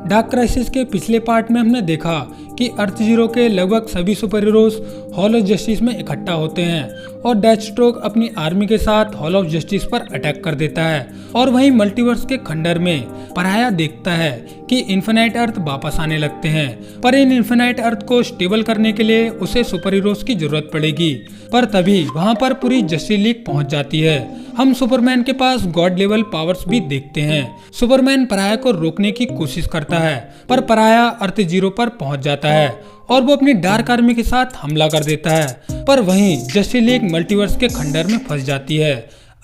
Dark crisis के पिछले part में हमने देखा कि अर्थ जीरो के लगभग सभी super heroes hall of justice में इकट्ठा होते हैं और डेथस्ट्रोक अपनी आर्मी के साथ हॉल ऑफ जस्टिस पर अटैक कर देता है। और वहीं मल्टीवर्स के खंडर में पराया देखता है कि इन्फिनाइट अर्थ वापस आने लगते हैं, पर इन इन्फिनाइट अर्थ को स्टेबल करने के लिए उसे सुपर हीरोज की जरूरत पड़ेगी। पर तभी वहां पर पूरी जस्टिस लीग पहुंच जाती है। हम सुपरमैन के पास गॉड लेवल पावर्स भी देखते हैं। सुपरमैन पराया को रोकने की कोशिश करता है, पर पराया अर्थ जीरो पर पहुंच जाता है और वो अपनी डार्क आर्मी के साथ हमला कर देता है। पर वहीं जस्टिस लीग मल्टीवर्स के खंडर में फंस जाती है।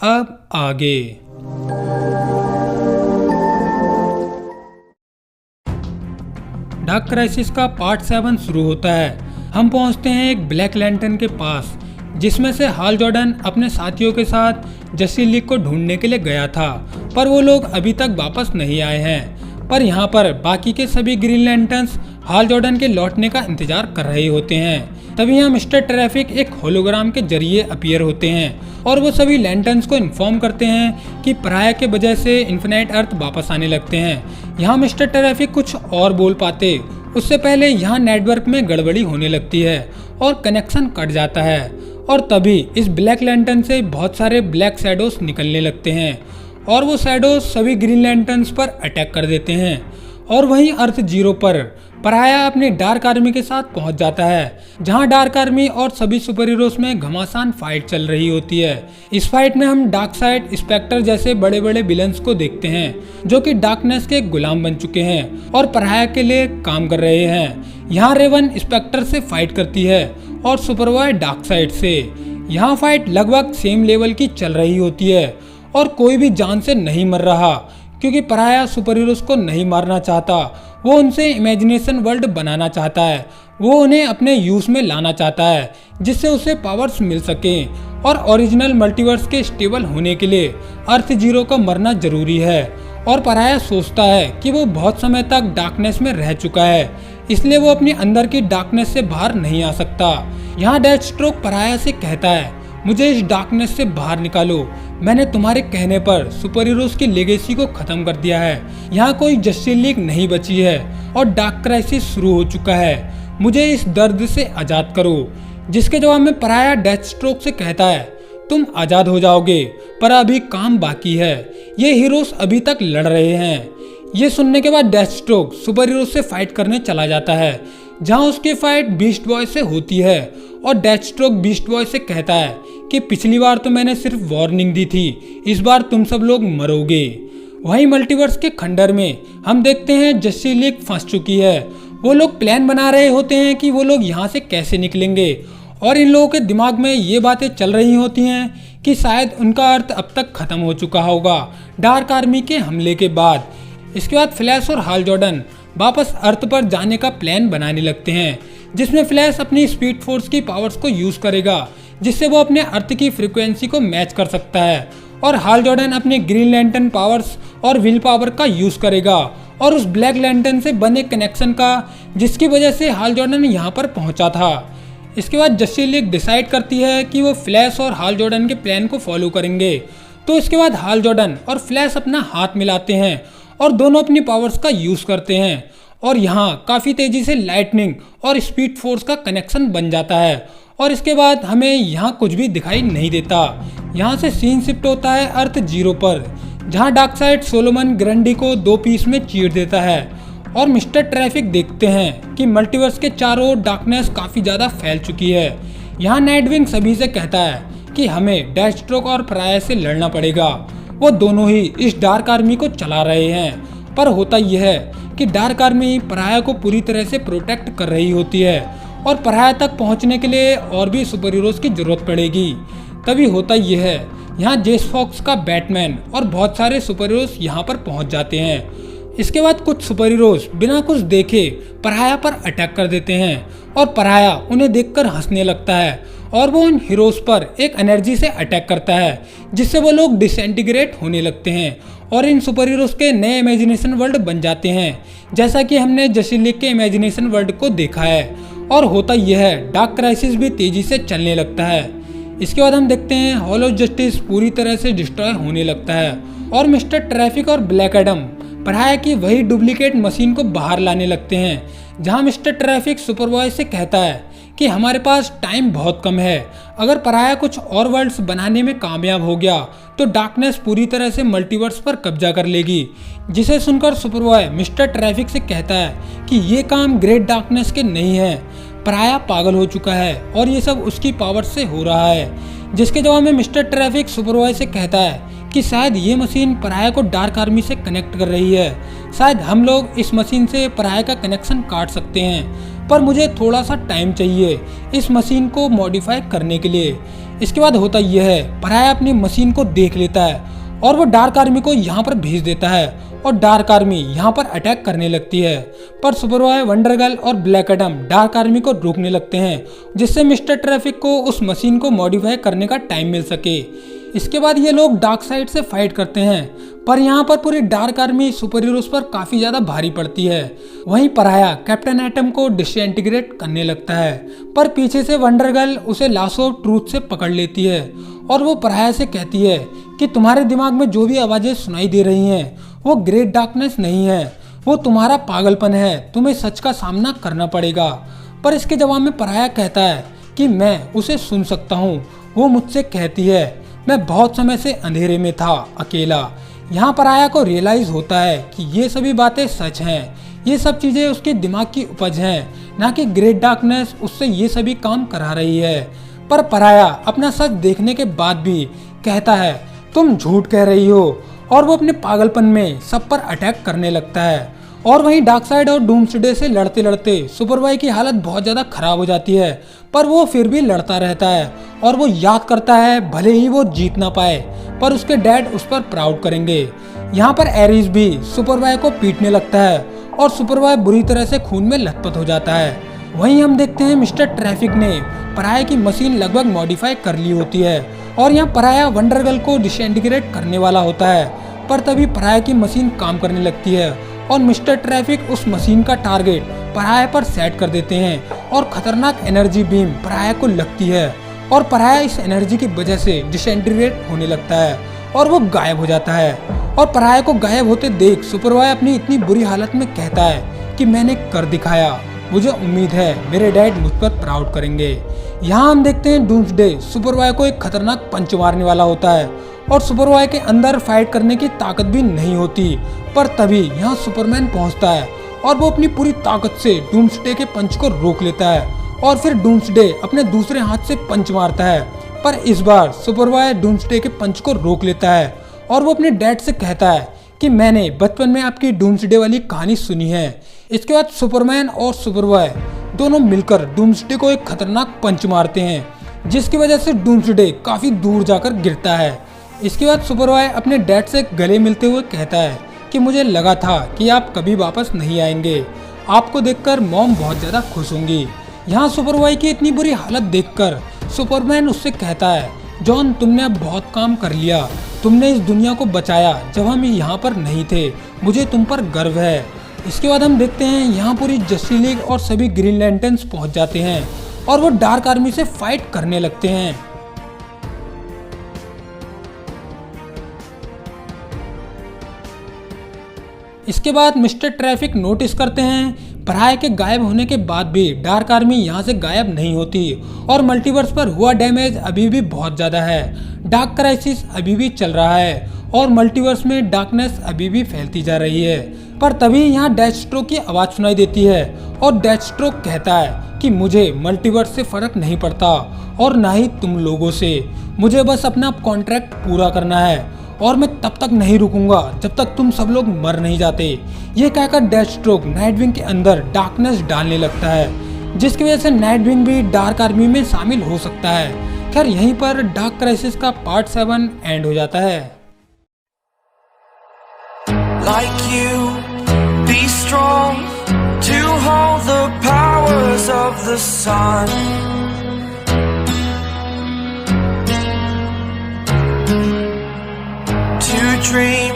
अब आगे डार्क क्राइसिस का पार्ट 7 शुरू होता है। हम पहुंचते हैं एक ब्लैक लैंटर्न के पास, जिसमें से हाल जॉर्डन अपने साथियों के साथ जस्टिस लीग को ढूंढने के लिए गया था, पर वो लोग अभी तक वापस नहीं आए हैं। पर यहाँ पर बाकी के सभी ग्रीन लैंटर्न्स हाल जॉर्डन के लौटने का इंतजार कर रहे होते हैं। तभी यहाँ मिस्टर ट्रैफिक एक होलोग्राम के जरिए अपीयर होते हैं और वो सभी लैंटर्न्स को इन्फॉर्म करते हैं कि पराया के वजह से इन्फिनाइट अर्थ वापस आने लगते हैं। यहाँ मिस्टर ट्रैफिक कुछ और बोल पाते उससे पहले यहाँ नेटवर्क में गड़बड़ी होने लगती है और कनेक्शन कट जाता है। और तभी इस ब्लैक लैंटर्न से बहुत सारे ब्लैक शैडोज निकलने लगते हैं और वो शैडोज सभी ग्रीन लैंटर्न्स पर अटैक कर देते हैं। और वहीं अर्थ जीरो पर पराया अपनी डार्क आर्मी के साथ पहुंच जाता है, जहां डार्क आर्मी और सभी सुपर हीरोज में घमासान फाइट चल रही होती है। इस फाइट में हम डार्कसाइड, स्पेक्टर जैसे बड़े बड़े विलन्स को देखते हैं, जो कि डार्कनेस के गुलाम बन चुके हैं और पराया के लिए काम कर रहे हैं। यहाँ रेवन स्पेक्टर से फाइट करती है और सुपरबॉय डार्कसाइड से। यहाँ फाइट लगभग सेम लेवल की चल रही होती है और कोई भी जान से नहीं मर रहा, क्योंकि पराया सुपर हीरोज को नहीं मारना चाहता। वो उनसे इमेजिनेशन वर्ल्ड बनाना चाहता है, वो उन्हें अपने यूज में लाना चाहता है, जिससे उसे पावर्स मिल सके। और ओरिजिनल मल्टीवर्स के स्टेबल होने के लिए अर्थ जीरो का मरना जरूरी है। और पराया सोचता है कि वो बहुत समय तक डार्कनेस में रह चुका है, इसलिए वो अपनी अंदर की डार्कनेस से बाहर नहीं आ सकता। यहाँ डेथस्ट्रोक पराया से कहता है, मुझे इस डार्कनेस से बाहर निकालो। मैंने तुम्हारे कहने पर सुपर हीरोज की लेगेसी को खत्म कर दिया है। यहाँ कोई जस्टिस लीग नहीं बची है और डार्क क्राइसिस शुरू हो चुका है। मुझे इस दर्द से आजाद करो। जिसके जवाब में पराया डेथस्ट्रोक से कहता है, तुम आजाद हो जाओगे, पर अभी काम बाकी है। ये हीरोज अभी तक लड़ रहे हैं। ये सुनने के बाद डेथस्ट्रोक सुपर हीरोज से फाइट करने चला जाता है, जहाँ उसकी फाइट बीस्ट बॉय से होती है। और डेथस्ट्रोक बीस्ट बॉय से कहता है कि पिछली बार तो मैंने सिर्फ वार्निंग दी थी, इस बार तुम सब लोग मरोगे। वहीं मल्टीवर्स के खंडर में हम देखते हैं जस्टिस लीग फंस चुकी है। वो लोग प्लान बना रहे होते हैं कि वो लोग यहाँ से कैसे निकलेंगे, और इन लोगों के दिमाग में ये बातें चल रही होती हैं कि शायद उनका अर्थ अब तक खत्म हो चुका होगा डार्क आर्मी के हमले के बाद। इसके बाद फ्लैश और हाल जॉर्डन वापस अर्थ पर जाने का प्लान बनाने लगते हैं, जिसमें फ्लैश अपनी स्पीड फोर्स की पावर्स को यूज करेगा, जिससे वो अपने अर्थ की फ्रीक्वेंसी को मैच कर सकता है। और हाल जॉर्डन अपने ग्रीन लैंटर्न पावर्स और विल पावर का यूज करेगा और उस ब्लैक लैंटर्न से बने कनेक्शन का, जिसकी वजह से हाल जॉर्डन यहाँ पर पहुंचा था। इसके बाद जस्टिस लीग डिसाइड करती है कि वो फ्लैश और हाल जॉर्डन के प्लान को फॉलो करेंगे। तो इसके बाद हाल जॉर्डन और फ्लैश अपना हाथ मिलाते हैं और दोनों अपनी पावर्स का यूज करते हैं, और यहाँ काफ़ी तेज़ी से लाइटनिंग और स्पीड फोर्स का कनेक्शन बन जाता है। और इसके बाद हमें यहाँ कुछ भी दिखाई नहीं देता। यहाँ से सीन शिफ्ट होता है अर्थ जीरो पर, जहाँ डार्कसाइड सोलोमन ग्रंडी को 2 पीस में चीर देता है। और मिस्टर ट्रैफिक देखते हैं कि मल्टीवर्स के चारों ओर डार्कनेस काफ़ी ज़्यादा फैल चुकी है। यहाँ नाइटविंग सभी से कहता है कि हमें डेथस्ट्रोक और पराया से लड़ना पड़ेगा। वो दोनों ही इस डार्क आर्मी को चला रहे हैं, पर होता यह है कि डार्क आर्मी पराया को पूरी तरह से प्रोटेक्ट कर रही होती है और पराया तक पहुंचने के लिए और भी सुपर हीरोज की जरूरत पड़ेगी। तभी होता यह है, यहाँ जेस फॉक्स का बैटमैन और बहुत सारे सुपर हीरोज यहाँ पर पहुंच जाते हैं। इसके बाद कुछ सुपर हीरोज बिना कुछ देखे पराया पर अटैक कर देते हैं और पराया उन्हें देखकर हंसने लगता है और वो उन हीरोज पर एक एनर्जी से अटैक करता है, जिससे वो लोग डिसइंटीग्रेट होने लगते हैं और इन सुपर हीरोज के नए इमेजिनेशन वर्ल्ड बन जाते हैं, जैसा कि हमने जस्टिस लीग के इमेजिनेशन वर्ल्ड को देखा है। और होता यह है, डार्क क्राइसिस भी तेजी से चलने लगता है। इसके बाद हम देखते हैं हॉल ऑफ जस्टिस पूरी तरह से डिस्ट्रॉय होने लगता है और मिस्टर ट्रैफिक और ब्लैक एडम पराया की वही डुप्लीकेट मशीन को बाहर लाने लगते हैं, जहां मिस्टर ट्रैफिक सुपरबॉय से कहता है कि हमारे पास टाइम बहुत कम है। अगर पराया कुछ और वर्ल्ड्स बनाने में कामयाब हो गया तो डार्कनेस पूरी तरह से मल्टीवर्स पर कब्जा कर लेगी। जिसे सुनकर सुपरबॉय मिस्टर ट्रैफिक से कहता है कि ये काम ग्रेट डार्कनेस के नहीं है, पराया पागल हो चुका है और ये सब उसकी पावर से हो रहा है। जिसके जवाब में मिस्टर ट्रैफिक सुपरबॉय से कहता है कि शायद ये मशीन पराया को डार्क आर्मी से कनेक्ट कर रही है। शायद हम लोग इस मशीन से पराया का कनेक्शन काट सकते हैं, पर मुझे थोड़ा सा टाइम चाहिए इस मशीन को मॉडिफाई करने के लिए। इसके बाद होता यह है, पराया अपनी मशीन को देख लेता है और वो डार्क आर्मी को यहाँ पर भेज देता है और डार्क आर्मी यहाँ पर अटैक करने लगती है। पर सुपरबॉय, वंडर गर्ल और ब्लैक एडम डार्क आर्मी को रोकने लगते हैं, जिससे मिस्टर ट्रैफिक को उस मशीन को मॉडिफाई करने का टाइम मिल सके। इसके बाद ये लोग डार्क साइड से फाइट करते हैं, पर यहाँ पर पूरी डार्क आर्मी सुपर हीरोज पर काफी ज्यादा भारी पड़ती है। वहीं पराया कैप्टन एटम को डिसइंटीग्रेट करने लगता है, पर पीछे से वंडर गर्ल उसे लाशो ऑफ ट्रूथ से पकड़ लेती है और वो पराया से कहती है कि तुम्हारे दिमाग में जो भी आवाजें सुनाई दे रही हैं वो ग्रेट डार्कनेस नहीं है, वो तुम्हारा पागलपन है, तुम्हें सच का सामना करना पड़ेगा। पर इसके जवाब में पराया कहता है कि मैं उसे सुन सकता हूँ। वो मुझसे कहती है मैं बहुत समय से अंधेरे में था, अकेला। यहाँ पराया को रियलाइज होता है कि ये सभी बातें सच हैं, ये सब चीजें उसके दिमाग की उपज हैं, ना कि ग्रेट डार्कनेस उससे ये सभी काम करा रही है। पर पराया अपना सच देखने के बाद भी कहता है तुम झूठ कह रही हो, और वो अपने पागलपन में सब पर अटैक करने लगता है। और वहीं डार्कसाइड और डूम्सडे से लड़ते लड़ते सुपरबॉय की हालत बहुत ज़्यादा खराब हो जाती है, पर वो फिर भी लड़ता रहता है और वो याद करता है भले ही वो जीत ना पाए पर उसके डैड उस पर प्राउड करेंगे। यहाँ पर एरिस भी सुपरबॉय को पीटने लगता है और सुपरबॉय बुरी तरह से खून में लथपथ हो जाता है। वहीं हम देखते हैं मिस्टर ट्रैफिक ने पराया की मशीन लगभग मॉडिफाई कर ली होती है और यहाँ पराया वंडर गर्ल को डिसइंटीग्रेट करने वाला होता है, पर तभी पराया की मशीन काम करने लगती है और मिस्टर ट्रैफिक उस मशीन का टारगेट पराया पर सेट कर देते हैं और खतरनाक एनर्जी बीम पराया को लगती है और पराया इस एनर्जी की वजह से डिसइंटीग्रेट होने लगता है और वो गायब हो जाता है। और पराया को गायब होते देख सुपरबॉय अपनी इतनी बुरी हालत में कहता है कि मैंने कर दिखाया, मुझे उम्मीद है मेरे डैड मुझ पर प्राउड करेंगे। यहाँ हम देखते हैं डूम्सडे सुपरबॉय को एक खतरनाक पंच मारने वाला होता है और सुपरबॉय के अंदर फाइट करने की ताकत भी नहीं होती, पर तभी यहाँ सुपरमैन पहुँचता है और वो अपनी पूरी ताकत से डूम्सडे के पंच को रोक लेता है और फिर डूम्सडे अपने दूसरे हाथ से पंच मारता है, पर इस बार सुपरबॉय डूम्सडे के पंच को रोक लेता है और वो अपने डैड से कहता है कि मैंने बचपन में आपकी डूम्सडे वाली कहानी सुनी है। इसके बाद सुपरमैन और सुपरबॉय दोनों मिलकर डूम्सडे को एक खतरनाक पंच मारते हैं, जिसकी वजह से डूम्सडे काफी दूर जाकर गिरता है। इसके बाद सुपरबॉय अपने डैड से गले मिलते हुए कहता है कि मुझे लगा था कि आप कभी वापस नहीं आएंगे, आपको देखकर मॉम बहुत ज़्यादा खुश होंगी। यहाँ सुपरबॉय की इतनी बुरी हालत देखकर सुपरमैन उससे कहता है जॉन, तुमने अब बहुत काम कर लिया, तुमने इस दुनिया को बचाया जब हम यहाँ पर नहीं थे, मुझे तुम पर गर्व है। इसके बाद हम देखते हैं यहाँ पूरी जस्टिस लीग और सभी ग्रीन लैंटर्न्स पहुँच जाते हैं और वो डार्क आर्मी से फाइट करने लगते हैं। इसके बाद मिस्टर ट्रैफिक नोटिस करते हैं पराया के गायब होने के बाद भी डार्क आर्मी यहाँ से गायब नहीं होती और मल्टीवर्स पर हुआ डैमेज अभी भी बहुत ज़्यादा है। डार्क क्राइसिस अभी भी चल रहा है और मल्टीवर्स में डार्कनेस अभी भी फैलती जा रही है। पर तभी यहाँ डेथस्ट्रोक की आवाज़ सुनाई देती है और डेथस्ट्रोक कहता है कि मुझे मल्टीवर्स से फ़र्क नहीं पड़ता और ना ही तुम लोगों से, मुझे बस अपना कॉन्ट्रैक्ट पूरा करना है और मैं तब तक नहीं रुकूंगा जब तक तुम सब लोग मर नहीं जाते। ये कहकर डेथस्ट्रोक नाइटविंग के अंदर डार्कनेस डालने लगता है, जिसकी वजह से नाइटविंग भी डार्क आर्मी में शामिल हो सकता है। खैर यहीं पर डार्क क्राइसिस का पार्ट 7 एंड हो जाता है। Like you, be strong to hold the powers of the sun. To dream